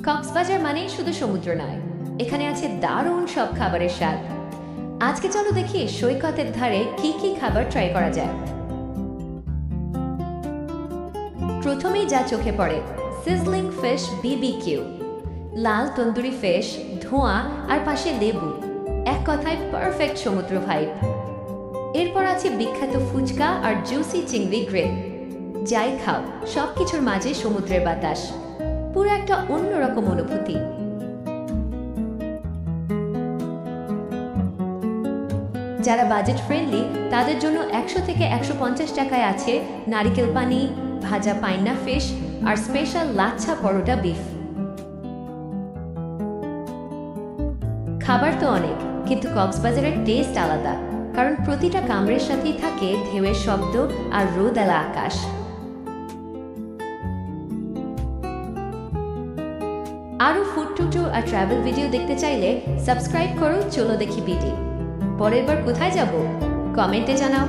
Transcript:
কক্সবাজার মানেই শুধু সমুদ্র নয়, এখানে আছে দারুণ সব খাবারের স্বাদ। আজকে চলো দেখি সৈকতের ধারে কি কি খাবার ট্রাই করা যায়। প্রথমেই যা চোখে পড়ে সিজলিং ফিশ বিবিকিউ, লাল তন্দুরি ফিশ, ধোঁয়া আর পাশে লেবু, এক কথায় পারফেক্ট সমুদ্র ভাইব। এরপর আছে বিখ্যাত ফুচকা আর জুসি চিংড়ি গ্রিল। যাই খাও, সবকিছুর মাঝে সমুদ্রের বাতাস, পুরো একটা অন্যরকম অনুভূতি। যারা বাজেট ফ্রেন্ডলি তাদের জন্য 100 থেকে 150 টাকায় আছে নারিকেল পানি, ভাজা পাইনা ফিশ আর স্পেশাল লাচ্ছা পরোটা বিফ। খাবার তো অনেক, কিন্তু কক্সবাজারের টেস্ট আলাদা, কারণ প্রতিটা কামড়ের সাথেই থাকে ঢেউয়ের শব্দ আর রোদেলা আকাশ। আরও ফুড ট্যুর আর ট্রাভেল ভিডিও দেখতে চাইলে সাবস্ক্রাইব করো চলো দেখি বিডি। পরের বার কোথায় যাব কমেন্টে জানাও।